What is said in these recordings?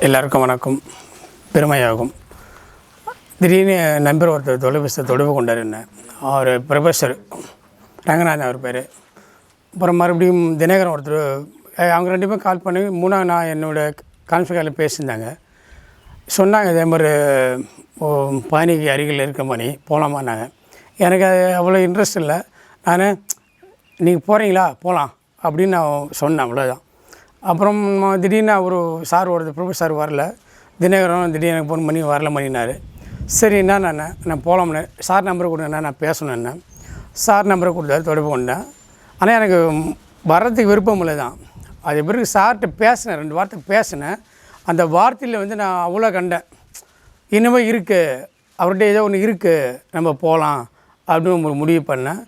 எல்லாருக்கும் வணக்கம். பெருமையாகும். திடீர்னு நண்பர் ஒருத்தர் தொடர்பு கொண்டார். என்ன அவர் ப்ரொஃபஸர் ரங்கநாதன் அவர் பேர். அப்புறம் மறுபடியும் தினகரன் ஒருத்தர், அவங்க ரெண்டு பேரும் கால் பண்ணி நான் என்னோடய கான்ஃபரன்ஸில் பேசியிருந்தாங்க. சொன்னாங்க இதே மாதிரி பானிக்கு அருகில் இருக்க மாதிரி போகலாமான்னாங்க. எனக்கு அது அவ்வளோ இன்ட்ரெஸ்ட் இல்லை. நான் நீங்கள் போகிறீங்களா போகலாம் அப்படின்னு நான் சொன்னேன், அவ்வளோதான். அப்புறம் திடீர்னு ஒரு சார் ப்ரொஃபஸர் வரல, தினகரன் திடீர்னு எனக்கு ஃபோன் பண்ணி வரல பண்ணினார். சரி என்ன நான் போகலாம்னு சார் நம்பரை கொடுங்க, நான் பேசணும். என்ன சார் நம்பரை கொடுத்தாரு, தொடர்பு கொண்டேன். ஆனால் எனக்கு வர்றதுக்கு விருப்பம் இல்லை தான். அது பிறகு சார்கிட்ட பேசினேன், 2 வார்த்தை பேசினேன். அந்த வார்த்தையில் நான் அவ்வளோ கண்டேன், இனிமேல் இருக்குது அவர்கிட்ட ஏதோ ஒன்று இருக்குது, நம்ம போகலாம் அப்படின்னு ஒரு முடிவு பண்ணேன்.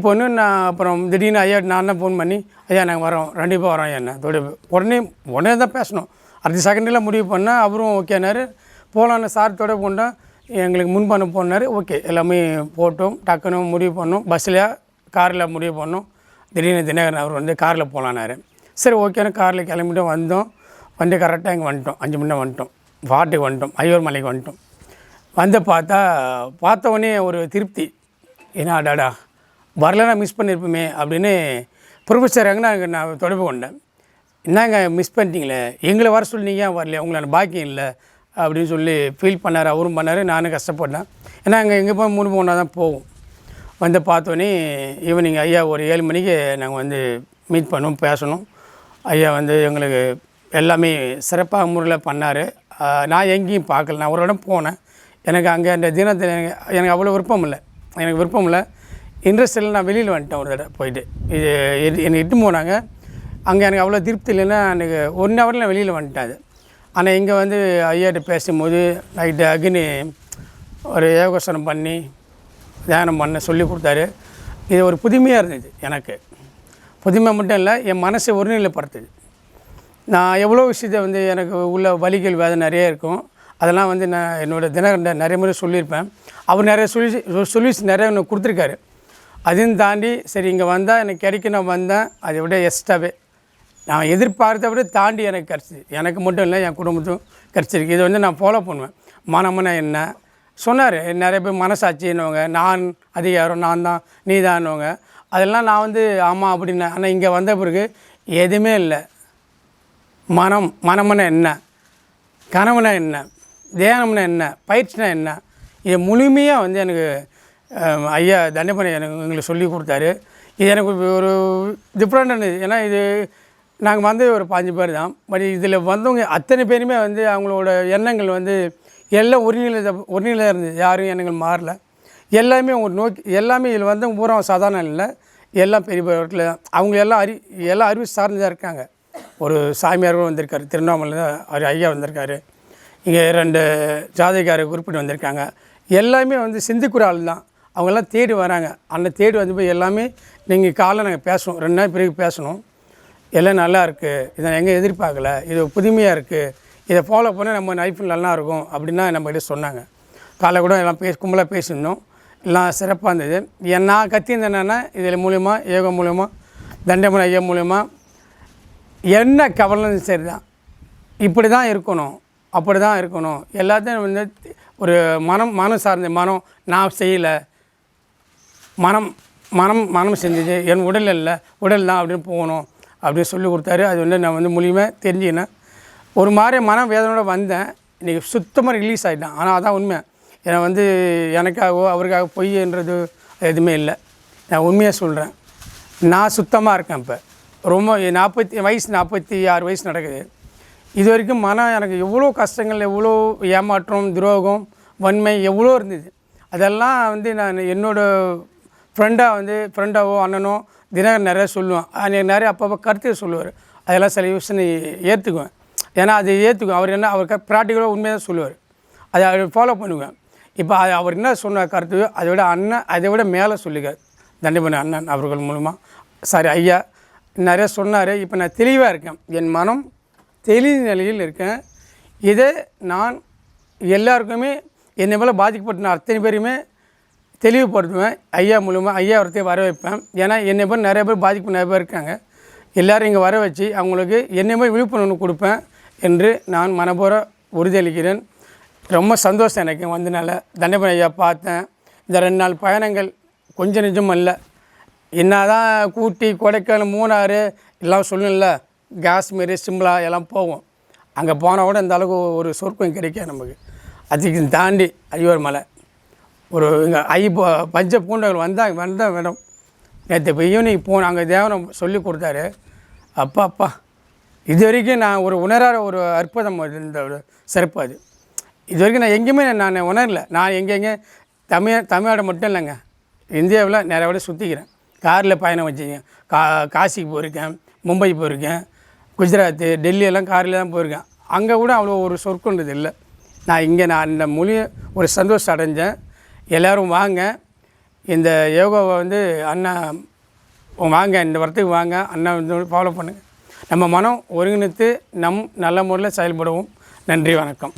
பண்ணு நான் அப்புறம் திடீர்னு ஐயா நான் தான் ஃபோன் பண்ணி, ஐயா நாங்கள் வரோம், கண்டிப்பாக வரோம் ஐயா. என்ன தொடர்பு உடனே தான் பேசணும். அடுத்த செகண்டில் முடிவு பண்ணேன். அவரும் ஓகேனார், போகலான்னு சார் தொடர்பு கொண்டேன். எங்களுக்கு முன்பண்ண போனார். ஓகே எல்லாமே போட்டோம், டக்குன்னு முடிவு பண்ணோம். பஸ்ஸில் காரில் முடிவு பண்ணோம். திடீர்னு தினகரன் அவர் காரில் போகலான்னாரு. சரி ஓகேன்னு காரில் கிளம்பிட்டு வந்தோம். கரெக்டாக இங்கே வந்துட்டோம், 5 மணி வந்துட்டோம், பாட்டுக்கு வந்துட்டோம், ஐயோர் மலைக்கு வந்துட்டோம். பார்த்தவொடனே ஒரு திருப்தி, ஏன்னா அடாடா வரலன்னா மிஸ் பண்ணியிருப்போமே அப்படின்னு ப்ரொஃபஸர் நான் தொடர்பு கொண்டேன். என்னங்க மிஸ் பண்ணிட்டீங்களே, எங்களை வர சொல்லி நீங்கள் ஏன் வரலையா, உங்களான பாக்கியம் இல்லை அப்படின்னு சொல்லி ஃபீல் பண்ணார். அவரும் பண்ணார், நானும் கஷ்டப்பட்டேன். ஏன்னா அங்கே எங்கே போய் 3 மணி தான் போகும். பார்த்தோன்னே ஈவினிங் ஐயா ஒரு 7 மணிக்கு நாங்கள் மீட் பண்ணோம், பேசணும். ஐயா எங்களுக்கு எல்லாமே சிறப்பாக முறையில் பண்ணார். நான் எங்கேயும் பார்க்கல, நான் ஒரு இடம் போனேன். எனக்கு அங்கே அந்த தினத்தில் எனக்கு அவ்வளோ விருப்பம் இல்லை, இன்ட்ரெஸ்ட் இல்லை. நான் வெளியில் வந்துட்டேன் ஒரு தடவை போயிட்டு. என்னை இட்டு போனாங்க. அங்கே எனக்கு அவ்வளோ திருப்தி இல்லைன்னா எனக்கு 1 ஹவரில் நான் வெளியில் வந்துட்டேன். அது ஆனால் இங்கே ஐயாட்ட பேசும்போது நைட்டு அக்னி ஒரு யோகாசனம் பண்ணி தியானம் பண்ண சொல்லி கொடுத்தாரு. இது ஒரு புதுமையாக இருந்தது. எனக்கு புதுமை மட்டும் இல்லை, என் மனசை ஒருநிலைப்படுத்துது. நான் எவ்வளோ விஷயத்தை எனக்கு உள்ள வலிகள் வேலை நிறைய இருக்கும். அதெல்லாம் நான் என்னோடய தினகரன் நிறைய முறை சொல்லியிருப்பேன். அவர் நிறைய சொல்யூஷன் நிறைய எனக்கு கொடுத்துருக்காரு. அதையும் தாண்டி சரி இங்கே வந்தால் எனக்கு கிடைக்கும், நான் வந்தேன். அதை விட எக்ஸ்ட்ராவே நான் எதிர்பார்த்த விட தாண்டி எனக்கு கிடச்சிது. எனக்கு மட்டும் இல்லை, என் குடும்பத்துக்கும் கிடச்சிருக்கு. இதை நான் ஃபாலோ பண்ணுவேன். மனம்னா என்ன சொன்னார். நிறைய பேர் மனசாட்சின்னுவாங்க, நான் அதிகாரம், நான் தான் நீ தான்னுவாங்க. அதெல்லாம் நான் ஆமாம் அப்படின்னேன். ஆனால் இங்கே வந்த பிறகு எதுவுமே இல்லை. மனம்னா என்ன, கனவுனா என்ன, தியானம்னா என்ன, பயிற்சினா என்ன, இதை முழுமையாக எனக்கு ஐயா தண்டபணி எங்களுக்கு சொல்லி கொடுத்தாரு. இது எனக்கு ஒரு டிஃப்ரெண்ட்டானது. ஏன்னா இது நாங்கள் ஒரு 5 பேர் தான். பட் இதில் வந்தவங்க அத்தனை பேருமே அவங்களோட எண்ணங்கள் எல்லாம் ஒருநிலை இருந்தது. யாரும் எண்ணங்கள் மாறல. எல்லாமே ஒரு நோக்கி எல்லாமே இதில் பூரா சாதாரண இல்லை, எல்லாம் பெரிய வீட்டில் அவங்க எல்லாம் அறிவு சார்ந்து தான் இருக்காங்க. ஒரு சாமியார்கள் வந்திருக்காரு, திருவண்ணாமலை அவர் ஐயா வந்திருக்காரு. இங்கே 2 ஜாதகார குறிப்பிட்டு வந்திருக்காங்க. எல்லாமே சிந்திக்குற ஆள் தான். அவங்கெல்லாம் தேடி வராங்க. அந்த தேடி போய் எல்லாமே நீங்கள் காலைல நாங்கள் பேசணும், 2 நாள் பிறகு பேசணும். எல்லாம் நல்லா இருக்குது, இதை எங்கே எதிர்பார்க்கல, இது புதுமையாக இருக்குது, இதை ஃபாலோ பண்ணால் நம்ம லைஃப்பில் நல்லா இருக்கும் அப்படின்னா நம்மகிட்ட சொன்னாங்க. காலை கூட எல்லாம் கும்பலாக பேசியிருந்தோம். எல்லாம் சிறப்பாக இருந்தது. நான் கத்தியிருந்தேன் என்னென்னா, இதில் மூலயமா யோகம் மூலயமா தண்டமணி ஐயா மூலயமா என்ன கவலைன்னு சரி தான், இப்படி தான் இருக்கணும், அப்படி தான் இருக்கணும். எல்லாத்தையும் ஒரு மனம் சார்ந்த நான் செய்யலை, மனம் செஞ்சது, என் உடல் இல்லை, உடல் தான் அப்படின்னு போகணும் அப்படின்னு சொல்லி கொடுத்தாரு. அது நான் மூலியமாக தெரிஞ்சுக்கினேன். ஒரு மாதிரி மன வேதனையோடு வந்தேன். இன்றைக்கி சுத்தமாக ரிலீஸ் ஆகிட்டேன். ஆனால் அதான் உண்மை. ஏன்னா எனக்காகவோ அவருக்காக பொய்ன்றது எதுவுமே இல்லை. நான் உண்மையாக சொல்கிறேன். நான் சுத்தமாக இருக்கேன். இப்போ ரொம்ப 46 வயசு நடக்குது. இது வரைக்கும் எனக்கு எவ்வளோ கஷ்டங்கள், எவ்வளோ ஏமாற்றம், துரோகம், வன்மை எவ்வளோ இருந்தது. அதெல்லாம் நான் என்னோடய ஃப்ரெண்டாவோ அண்ணனோ தினகரன் நிறையா சொல்லுவேன். எனக்கு நிறைய அப்பப்போ கருத்து சொல்லுவார். அதெல்லாம் சில விஷயம் ஏற்றுக்குவேன். ஏன்னா அது ஏற்றுக்குவேன். அவர் ப்ராக்டிக்கலாக உண்மையாக தான் சொல்லுவார். அதை ஃபாலோ பண்ணுவேன். இப்போ அவர் என்ன சொன்ன கருத்து அதை விட மேலே சொல்லிக்கார் தண்டபணி அண்ணன் அவர்கள் மூலமாக ஐயா நிறைய சொன்னார். இப்போ நான் தெளிவாக இருக்கேன். என் மனம் தெளிவு நிலையில் இருக்கேன். இதை நான் எல்லாருக்குமே என்னை மேலே பாதிக்கப்பட்ட அத்தனை பேருமே தெளிவுபடுத்துவேன். ஐயா மூலமாக ஐயா ஒருத்தையும் வர வைப்பேன். ஏன்னா என்னை பேர் நிறைய பேர் பாதிப்பு நிறைய பேர் இருக்காங்க. எல்லோரும் இங்கே வர வச்சு அவங்களுக்கு என்னை மாதிரி விழிப்புணர்வு கொடுப்பேன். என்று நான் மனப்பூர உறுதியளிக்கிறேன். ரொம்ப சந்தோஷம் எனக்கு வந்தனால. தண்டபாணி ஐயா பார்த்தேன். இந்த 2 நாள் பயணங்கள் கொஞ்சம் நிஜம் அல்ல. என்ன தான் ஊட்டி, கொடைக்கானல், மூணாறு எல்லாம் சொல்லணும்ல, காஷ்மீர், சிம்லா எல்லாம் போவோம். அங்கே போனால் கூட இந்த அளவுக்கு ஒரு சொர்க்கம் கிடைக்கும் நமக்கு. அதுக்கு தாண்டி ஐயோர் மலை ஒரு இங்கே பஞ்ச பூண்டவர்கள் வந்த மேடம் நேற்று இப்போ ஈவினிங் போன அங்கே தேவனம் சொல்லி கொடுத்தாரு. அப்பா இது வரைக்கும் நான் ஒரு உணராத ஒரு அற்புதம் இந்த ஒரு சிறப்பு. அது இது வரைக்கும் நான் எங்கேயுமே நான் உணரல. நான் எங்கெங்கே தமிழ்நாடு மட்டும் இல்லைங்க, இந்தியாவில் நிறைய விட சுற்றிக்கிறேன். காரில் பயணம் வச்சுக்கேன். காசிக்கு போயிருக்கேன், மும்பை போயிருக்கேன், குஜராத்து, டெல்லி எல்லாம் காரில் தான் போயிருக்கேன். அங்கே கூட அவ்வளோ ஒரு சொற்கொண்டது இல்லை. நான் இங்கே இந்த மொழி ஒரு சந்தோஷம் அடைஞ்சேன். எல்லோரும் வாங்க, இந்த யோகாவை அண்ணா வாங்க, இந்த வாரத்துக்கு வாங்க, அண்ணா ஃபாலோ பண்ணுங்கள். நம்ம மனம் ஒருங்கிணைத்து நல்ல முறையில் செயல்படுவோம். நன்றி, வணக்கம்.